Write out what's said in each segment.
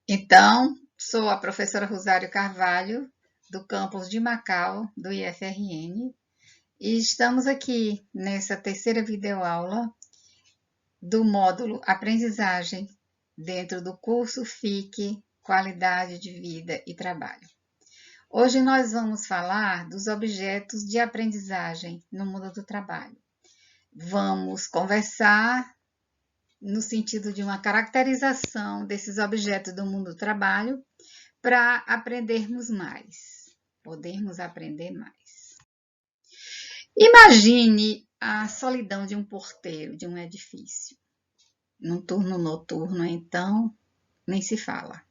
Então, sou a professora Rosário Carvalho, do campus de Macau, do IFRN, e estamos aqui nessa terceira videoaula do módulo Aprendizagem, dentro do curso FIC Qualidade de Vida e Trabalho. Hoje nós vamos falar dos objetos de aprendizagem no mundo do trabalho. Vamos conversar no sentido de uma caracterização desses objetos do mundo do trabalho para aprendermos mais, podermos aprender mais. Imagine a solidão de um porteiro de um edifício. Num turno noturno, então, nem se fala.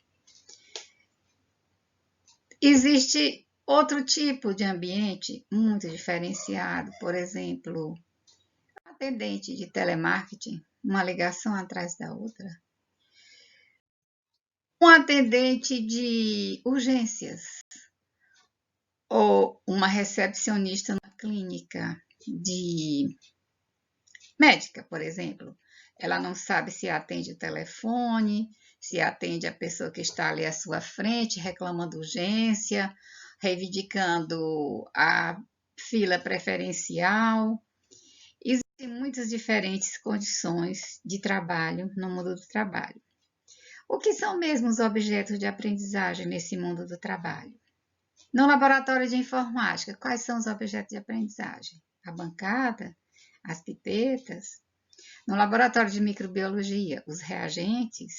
Existe outro tipo de ambiente muito diferenciado, por exemplo, um atendente de telemarketing, uma ligação atrás da outra. Um atendente de urgências ou uma recepcionista na clínica de médica, por exemplo. Ela não sabe se atende o telefone, se atende a pessoa que está ali à sua frente, reclamando urgência, reivindicando a fila preferencial. Existem muitas diferentes condições de trabalho no mundo do trabalho. O que são mesmo os objetos de aprendizagem nesse mundo do trabalho? No laboratório de informática, quais são os objetos de aprendizagem? A bancada? As pipetas? No laboratório de microbiologia, os reagentes?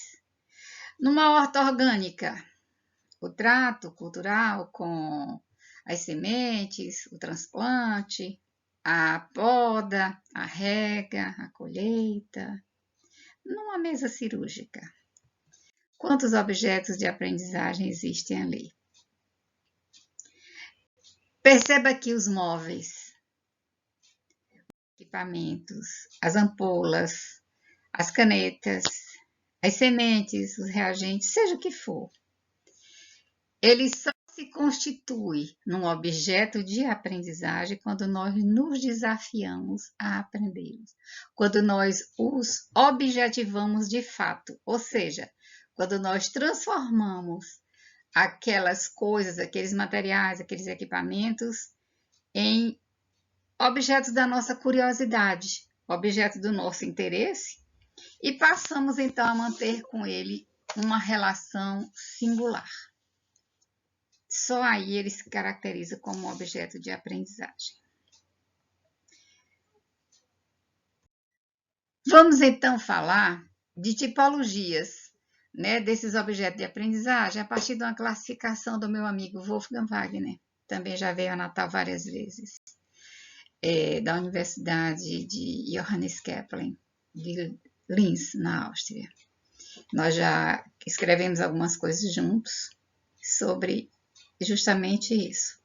Numa horta orgânica, o trato cultural com as sementes, o transplante, a poda, a rega, a colheita. Numa mesa cirúrgica, quantos objetos de aprendizagem existem ali? Perceba aqui os móveis, equipamentos, as ampolas, as canetas, as sementes, os reagentes, seja o que for. Ele só se constitui num objeto de aprendizagem quando nós nos desafiamos a aprendê-los, quando nós os objetivamos de fato, ou seja, quando nós transformamos aquelas coisas, aqueles materiais, aqueles equipamentos em objetos da nossa curiosidade, objeto do nosso interesse, e passamos então a manter com ele uma relação singular. Só aí ele se caracteriza como objeto de aprendizagem. Vamos então falar de tipologias, né, desses objetos de aprendizagem a partir de uma classificação do meu amigo Wolfgang Wagner, também já veio a Natal várias vezes, da Universidade de Johannes Kepler, de Linz, na Áustria. Nós já escrevemos algumas coisas juntos sobre justamente isso.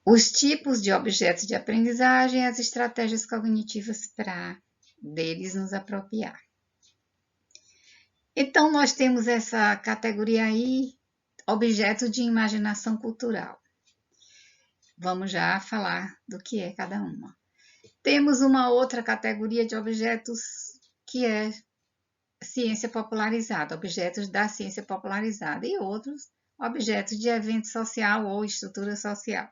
Os tipos de objetos de aprendizagem e as estratégias cognitivas para deles nos apropriar. Então, nós temos essa categoria aí, objetos de imaginação cultural. Vamos já falar do que é cada uma. Temos uma outra categoria de objetos que é ciência popularizada, objetos da ciência popularizada, e outros objetos de evento social ou estrutura social.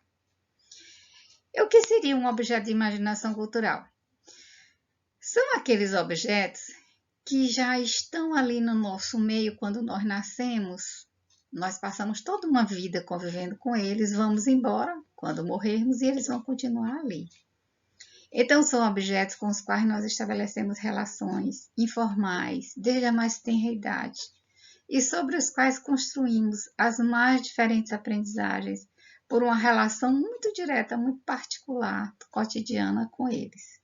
E o que seria um objeto de imaginação cultural? São aqueles objetos que já estão ali no nosso meio quando nós nascemos. Nós passamos toda uma vida convivendo com eles, vamos embora quando morrermos e eles vão continuar ali. Então, são objetos com os quais nós estabelecemos relações informais desde a mais tenra idade e sobre os quais construímos as mais diferentes aprendizagens por uma relação muito direta, muito particular, cotidiana com eles.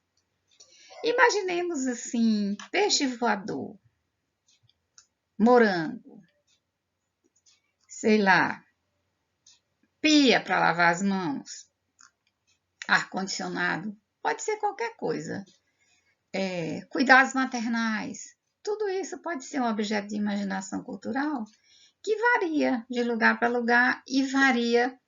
Imaginemos assim, peixe voador, morango, sei lá, pia para lavar as mãos, ar-condicionado, pode ser qualquer coisa. Cuidados maternais, tudo isso pode ser um objeto de imaginação cultural que varia de lugar para lugar e varia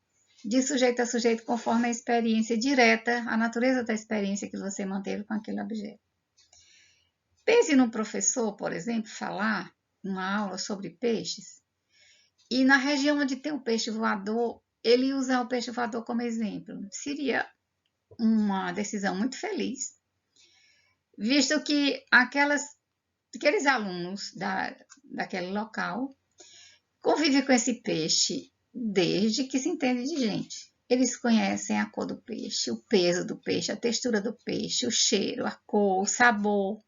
de sujeito a sujeito conforme a experiência direta, a natureza da experiência que você manteve com aquele objeto. Pense num professor, por exemplo, falar uma aula sobre peixes, e na região onde tem o peixe voador, ele usar o peixe voador como exemplo. Seria uma decisão muito feliz, visto que aqueles alunos daquele local convivem com esse peixe desde que se entende de gente. Eles conhecem a cor do peixe, o peso do peixe, a textura do peixe, o cheiro, a cor, o sabor.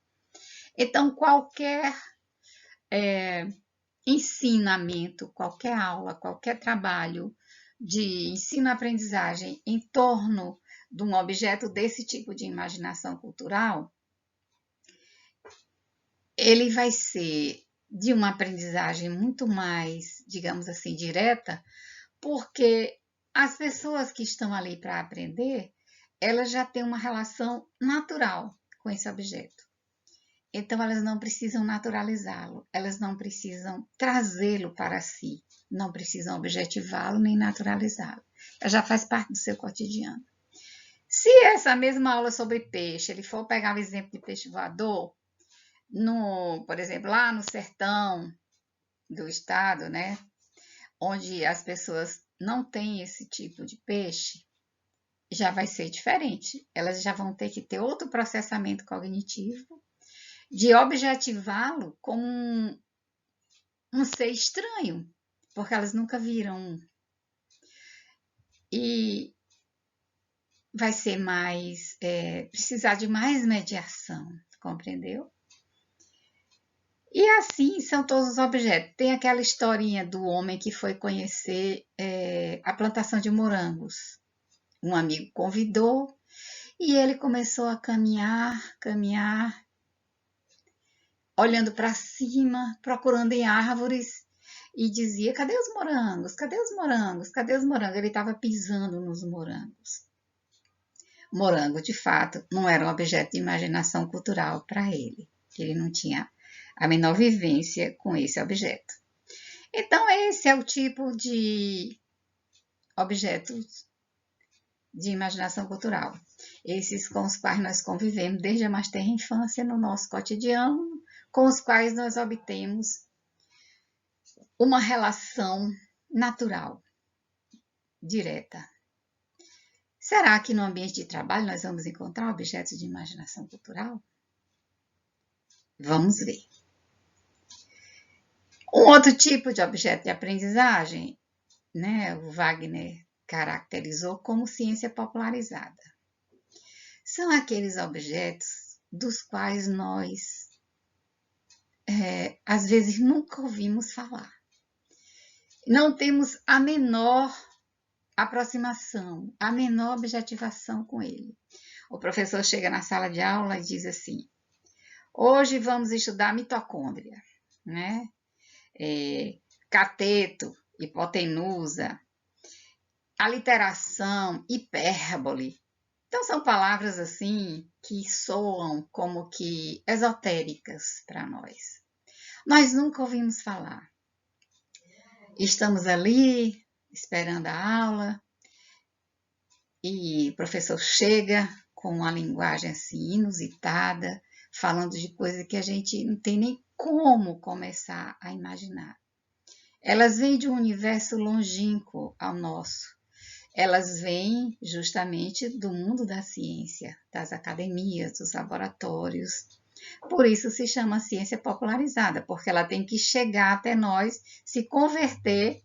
Então, qualquer ensinamento, qualquer aula, qualquer trabalho de ensino-aprendizagem em torno de um objeto desse tipo de imaginação cultural, ele vai ser de uma aprendizagem muito mais, digamos assim, direta, porque as pessoas que estão ali para aprender, elas já têm uma relação natural com esse objeto. Então, elas não precisam naturalizá-lo, elas não precisam trazê-lo para si, não precisam objetivá-lo nem naturalizá-lo. Já faz parte do seu cotidiano. Se essa mesma aula sobre peixe, ele for pegar o exemplo de peixe voador, por exemplo, lá no sertão do estado, né, onde as pessoas não têm esse tipo de peixe, já vai ser diferente. Elas já vão ter que ter outro processamento cognitivo de objetivá-lo como um ser estranho, porque elas nunca viram um. E vai ser mais, precisar de mais mediação, compreendeu? E assim são todos os objetos. Tem aquela historinha do homem que foi conhecer a plantação de morangos. Um amigo convidou e ele começou a caminhar, olhando para cima, procurando em árvores e dizia: cadê os morangos? Cadê os morangos? Cadê os morangos? Ele estava pisando nos morangos. Morango, de fato, não era um objeto de imaginação cultural para ele. Ele não tinha a menor vivência com esse objeto. Então, esse é o tipo de objetos de imaginação cultural. Esses com os quais nós convivemos desde a mais tenra infância no nosso cotidiano, com os quais nós obtemos uma relação natural, direta. Será que no ambiente de trabalho nós vamos encontrar objetos de imaginação cultural? Vamos ver. Um outro tipo de objeto de aprendizagem, né, o Wagner caracterizou como ciência popularizada. São aqueles objetos dos quais nós, às vezes, nunca ouvimos falar. Não temos a menor aproximação, a menor objetivação com ele. O professor chega na sala de aula e diz assim: hoje vamos estudar mitocôndria, né? Cateto, hipotenusa, aliteração, hipérbole. Então, são palavras assim que soam como que esotéricas para nós. Nós nunca ouvimos falar. Estamos ali esperando a aula e o professor chega com uma linguagem assim inusitada, falando de coisas que a gente não tem nem como começar a imaginar. Elas vêm de um universo longínquo ao nosso. Elas vêm justamente do mundo da ciência, das academias, dos laboratórios. Por isso se chama ciência popularizada, porque ela tem que chegar até nós, se converter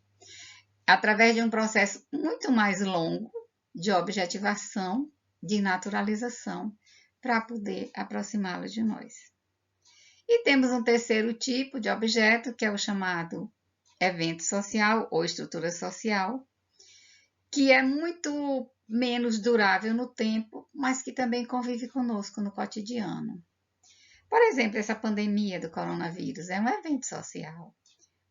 através de um processo muito mais longo de objetivação, de naturalização, para poder aproximá-la de nós. E temos um terceiro tipo de objeto, que é o chamado evento social ou estrutura social, que é muito menos durável no tempo, mas que também convive conosco no cotidiano. Por exemplo, essa pandemia do coronavírus é um evento social.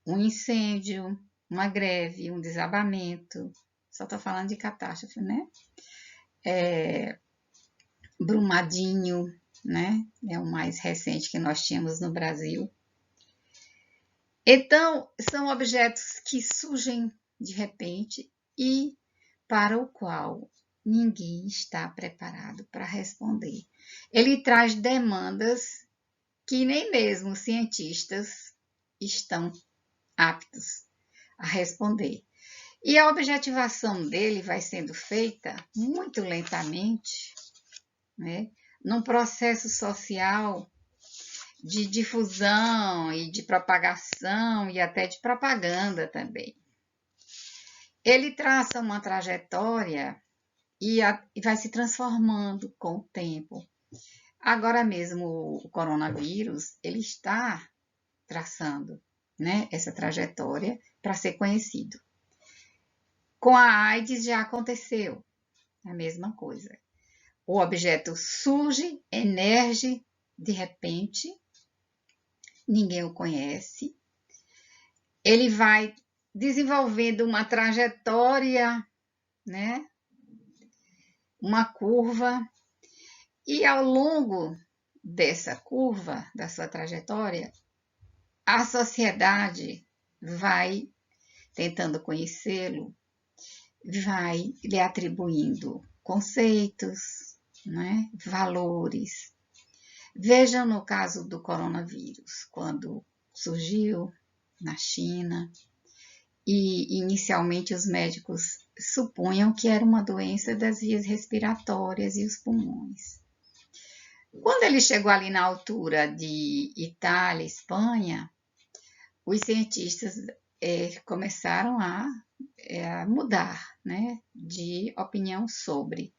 Um incêndio, uma greve, um desabamento. Só estou falando de catástrofe, né? Brumadinho, né? É o mais recente que nós tínhamos no Brasil. Então, são objetos que surgem de repente e para o qual ninguém está preparado para responder. Ele traz demandas que nem mesmo cientistas estão aptos a responder. E a objetivação dele vai sendo feita muito lentamente, né, num processo social de difusão e de propagação e até de propaganda também. Ele traça uma trajetória e vai se transformando com o tempo. Agora mesmo o coronavírus, ele está traçando, né, essa trajetória para ser conhecido. Com a AIDS já aconteceu a mesma coisa. O objeto surge, emerge de repente, ninguém o conhece, ele vai desenvolvendo uma trajetória, né, uma curva, e ao longo dessa curva, da sua trajetória, a sociedade vai tentando conhecê-lo, vai lhe atribuindo conceitos, né, valores. Vejam no caso do coronavírus, quando surgiu na China, e inicialmente os médicos supunham que era uma doença das vias respiratórias e os pulmões. Quando ele chegou ali na altura de Itália, Espanha, os cientistas começaram a mudar, né, de opinião sobre.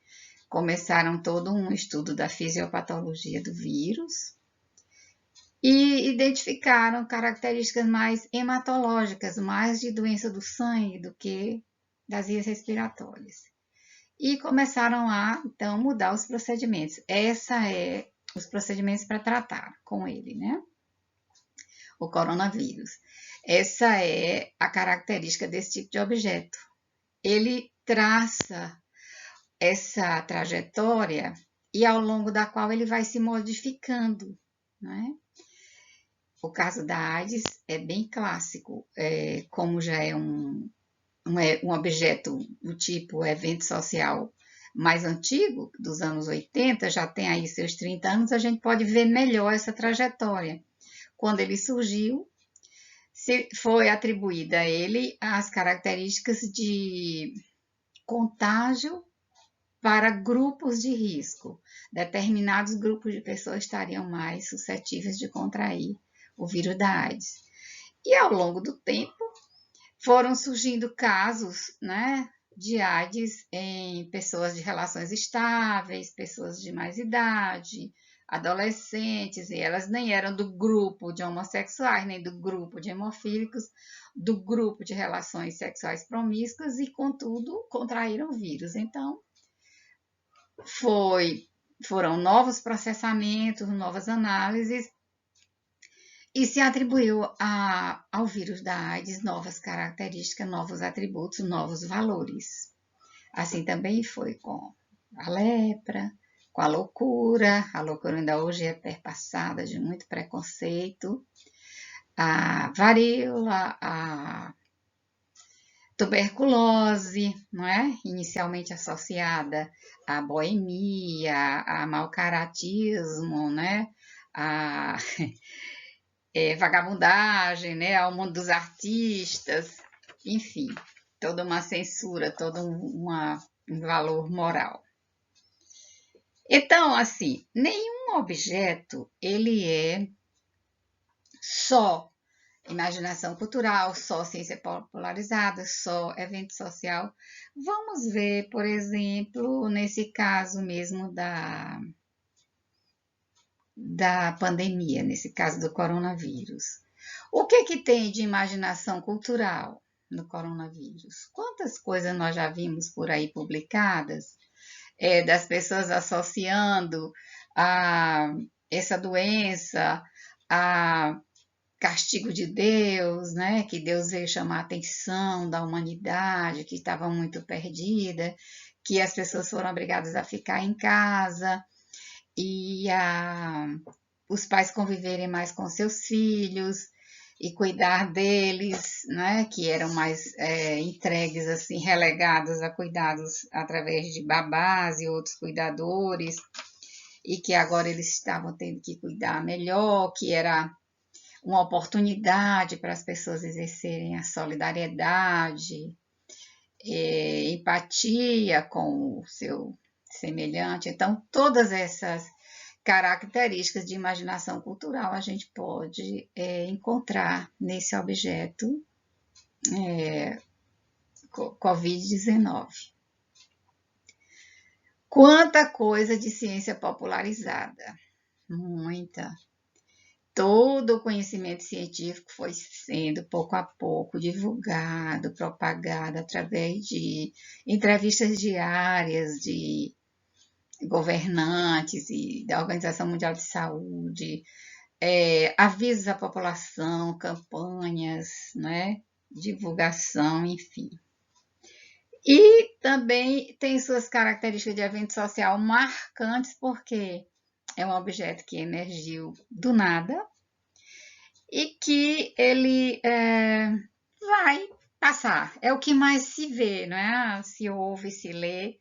Começaram todo um estudo da fisiopatologia do vírus e identificaram características mais hematológicas, mais de doença do sangue do que das vias respiratórias. E começaram a, então, mudar os procedimentos. Os procedimentos para tratar com ele, né? O coronavírus. Essa é a característica desse tipo de objeto. Ele traça essa trajetória e ao longo da qual ele vai se modificando, né? O caso da AIDS é bem clássico, como já é um objeto do tipo evento social mais antigo, dos anos 80, já tem aí seus 30 anos, a gente pode ver melhor essa trajetória. Quando ele surgiu, foi atribuída a ele as características de contágio para grupos de risco. Determinados grupos de pessoas estariam mais suscetíveis de contrair o vírus da AIDS. E ao longo do tempo, foram surgindo casos, né, de AIDS em pessoas de relações estáveis, pessoas de mais idade, adolescentes, e elas nem eram do grupo de homossexuais, nem do grupo de hemofílicos, do grupo de relações sexuais promíscuas e, contudo, contraíram o vírus. Então, foram novos processamentos, novas análises, e se atribuiu ao vírus da AIDS novas características, novos atributos, novos valores. Assim também foi com a lepra, com a loucura ainda hoje é perpassada de muito preconceito, a varíola, a tuberculose, não é? Inicialmente associada à boemia, a mau caratismo, né? A vagabundagem, né? Ao mundo dos artistas, enfim, toda uma censura, todo um valor moral. Então, assim, nenhum objeto ele é só imaginação cultural, só ciência popularizada, só evento social. Vamos ver, por exemplo, nesse caso mesmo da pandemia, nesse caso do coronavírus. O que tem de imaginação cultural no coronavírus? Quantas coisas nós já vimos por aí publicadas, das pessoas associando essa doença a castigo de Deus, né? Que Deus veio chamar a atenção da humanidade, que estava muito perdida, que as pessoas foram obrigadas a ficar em casa e os pais conviverem mais com seus filhos e cuidar deles, né? Que eram mais entregues, assim, relegados a cuidados através de babás e outros cuidadores, e que agora eles estavam tendo que cuidar melhor, que era uma oportunidade para as pessoas exercerem a solidariedade, empatia com o seu semelhante. Então, todas essas características de imaginação cultural a gente pode encontrar nesse objeto Covid-19. Quanta coisa de ciência popularizada, muita. Todo o conhecimento científico foi sendo, pouco a pouco, divulgado, propagado através de entrevistas diárias de governantes e da Organização Mundial de Saúde, avisos à população, campanhas, né, divulgação, enfim. E também tem suas características de evento social marcantes, porque é um objeto que emergiu do nada e que ele vai passar. É o que mais se vê, não é? Se ouve, se lê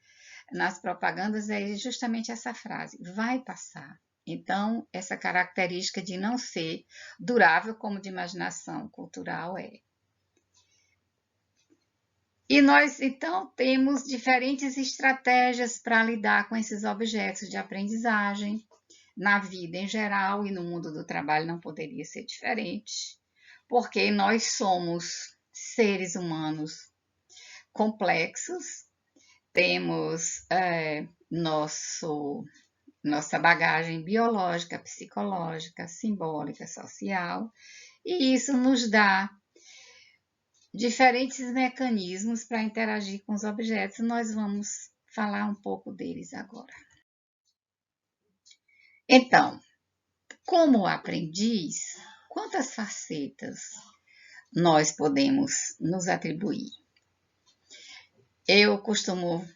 nas propagandas, é justamente essa frase, vai passar. Então, essa característica de não ser durável como de imaginação cultural é. E nós, então, temos diferentes estratégias para lidar com esses objetos de aprendizagem. Na vida em geral e no mundo do trabalho não poderia ser diferente, porque nós somos seres humanos complexos, temos nossa bagagem biológica, psicológica, simbólica, social, e isso nos dá diferentes mecanismos para interagir com os objetos. Nós vamos falar um pouco deles agora. Então, como aprendiz, quantas facetas nós podemos nos atribuir? Eu costumo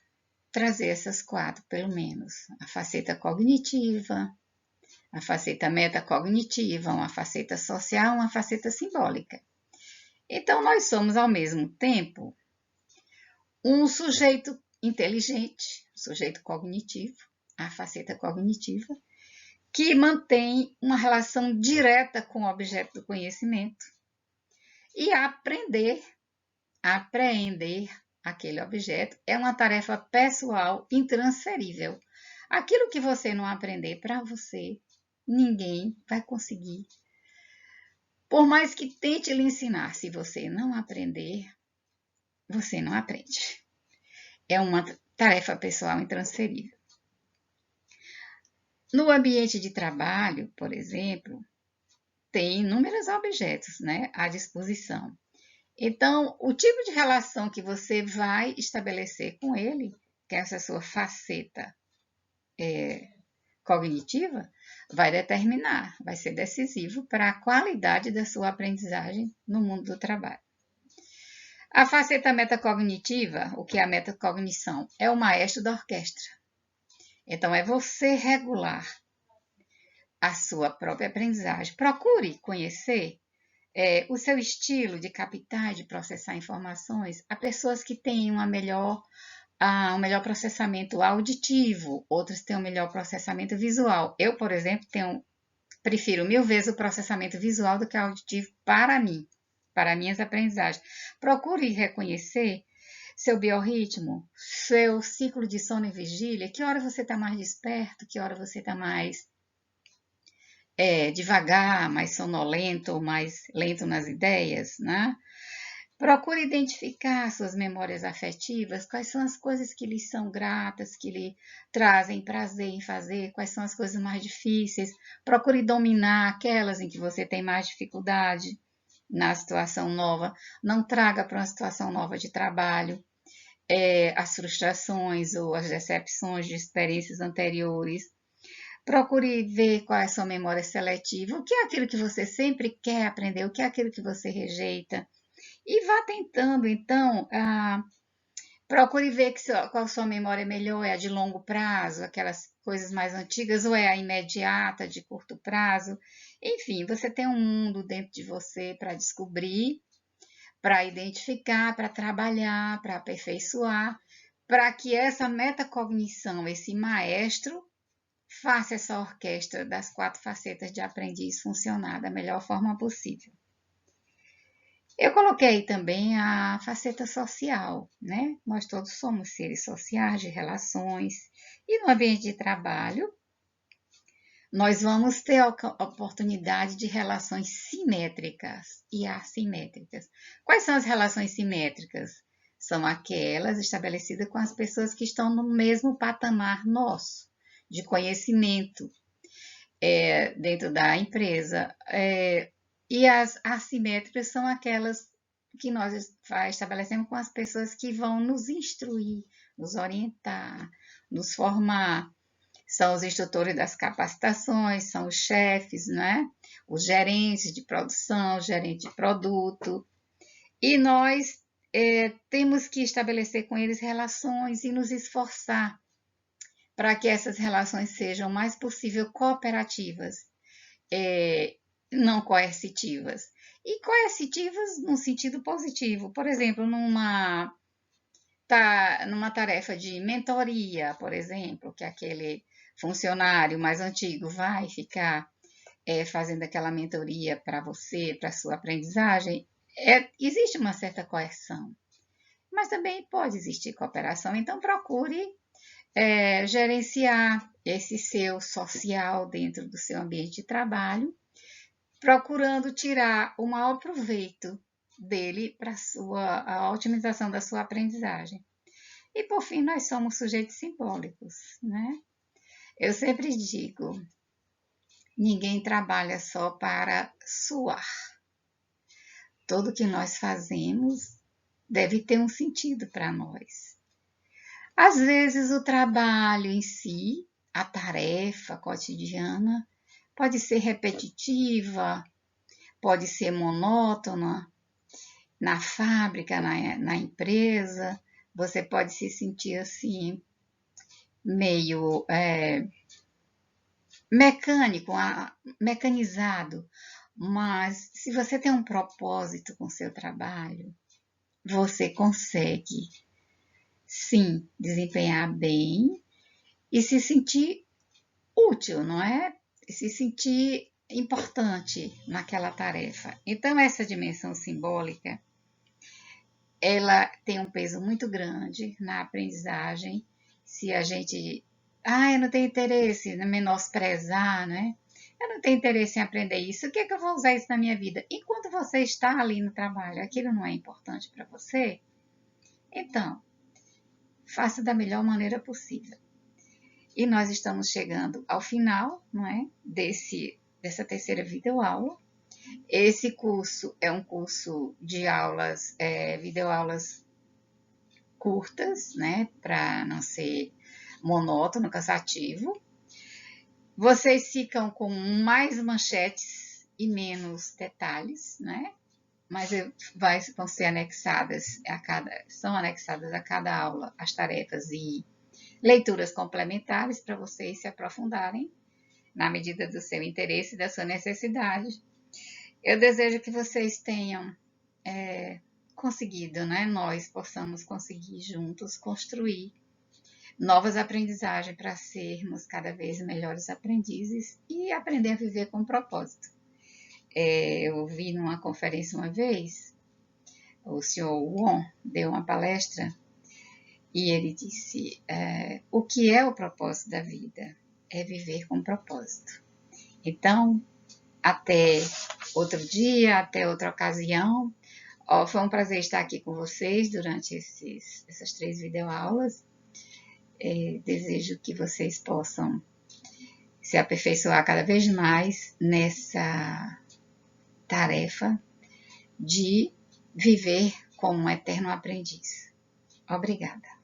trazer essas 4, pelo menos. A faceta cognitiva, a faceta metacognitiva, uma faceta social, uma faceta simbólica. Então, nós somos, ao mesmo tempo, um sujeito inteligente, sujeito cognitivo, a faceta cognitiva, que mantém uma relação direta com o objeto do conhecimento e apreender aquele objeto é uma tarefa pessoal intransferível. Aquilo que você não aprender para você, ninguém vai conseguir. Por mais que tente lhe ensinar, se você não aprender, você não aprende. É uma tarefa pessoal intransferível. No ambiente de trabalho, por exemplo, tem inúmeros objetos, né, à disposição. Então, o tipo de relação que você vai estabelecer com ele, que é essa sua faceta cognitiva, vai determinar, vai ser decisivo para a qualidade da sua aprendizagem no mundo do trabalho. A faceta metacognitiva, o que é a metacognição? É o maestro da orquestra. Então, é você regular a sua própria aprendizagem. Procure conhecer o seu estilo de captar, de processar informações. Há pessoas que têm um melhor processamento auditivo, outros têm um melhor processamento visual. Eu, por exemplo, prefiro 1000 vezes o processamento visual do que o auditivo para mim, para minhas aprendizagens. Procure reconhecer seu biorritmo, seu ciclo de sono e vigília, que hora você está mais desperto, que hora você está mais devagar, mais sonolento, mais lento nas ideias, né? Procure identificar suas memórias afetivas, quais são as coisas que lhe são gratas, que lhe trazem prazer em fazer, quais são as coisas mais difíceis. Procure dominar aquelas em que você tem mais dificuldade na situação nova. Não traga para uma situação nova de trabalho as frustrações ou as decepções de experiências anteriores. Procure ver qual é a sua memória seletiva, o que é aquilo que você sempre quer aprender, o que é aquilo que você rejeita. E vá tentando, então, procure ver qual a sua memória melhor, é a de longo prazo, aquelas coisas mais antigas, ou é a imediata, de curto prazo. Enfim, você tem um mundo dentro de você para descobrir, para identificar, para trabalhar, para aperfeiçoar, para que essa metacognição, esse maestro, faça essa orquestra das 4 facetas de aprendiz funcionar da melhor forma possível. Eu coloquei também a faceta social, né? Nós todos somos seres sociais, de relações, e no ambiente de trabalho, nós vamos ter a oportunidade de relações simétricas e assimétricas. Quais são as relações simétricas? São aquelas estabelecidas com as pessoas que estão no mesmo patamar nosso, de conhecimento dentro da empresa. E as assimétricas são aquelas que nós estabelecemos com as pessoas que vão nos instruir, nos orientar, nos formar. São os instrutores das capacitações, são os chefes, né? Os gerentes de produção, gerente de produto. E nós temos que estabelecer com eles relações e nos esforçar para que essas relações sejam o mais possível cooperativas, não coercitivas. E coercitivas no sentido positivo. Por exemplo, numa tarefa de mentoria, por exemplo, que aquele funcionário mais antigo vai ficar fazendo aquela mentoria para você, para a sua aprendizagem, existe uma certa coerção. Mas também pode existir cooperação, então procure gerenciar esse seu social dentro do seu ambiente de trabalho, procurando tirar o maior proveito dele para a otimização da sua aprendizagem. E, por fim, nós somos sujeitos simbólicos, né? Eu sempre digo, ninguém trabalha só para suar. Tudo que nós fazemos deve ter um sentido para nós. Às vezes, o trabalho em si, a tarefa cotidiana, pode ser repetitiva, pode ser monótona. Na fábrica, na empresa, você pode se sentir assim, meio mecânico, mecanizado. Mas se você tem um propósito com o seu trabalho, você consegue, sim, desempenhar bem e se sentir útil, não é? E se sentir importante naquela tarefa. Então, essa dimensão simbólica, ela tem um peso muito grande na aprendizagem. Se a gente, eu não tenho interesse em menosprezar, né? Eu não tenho interesse em aprender isso, o que é que eu vou usar isso na minha vida? Enquanto você está ali no trabalho, aquilo não é importante para você? Então, faça da melhor maneira possível. E nós estamos chegando ao final, não é? Dessa terceira videoaula. Esse curso é um curso de aulas, videoaulas curtas, né? Para não ser monótono, cansativo. Vocês ficam com mais manchetes e menos detalhes, né? Mas vão ser anexadas são anexadas a cada aula as tarefas e leituras complementares para vocês se aprofundarem na medida do seu interesse e da sua necessidade. Eu desejo que vocês tenham conseguido, né? Nós possamos conseguir juntos construir novas aprendizagens para sermos cada vez melhores aprendizes e aprender a viver com propósito. Eu ouvi numa conferência uma vez, o senhor Won deu uma palestra e ele disse, o que é o propósito da vida? É viver com propósito. Então, até outro dia, até outra ocasião. Foi um prazer estar aqui com vocês durante essas 3 videoaulas. Desejo que vocês possam se aperfeiçoar cada vez mais nessa tarefa de viver como um eterno aprendiz. Obrigada.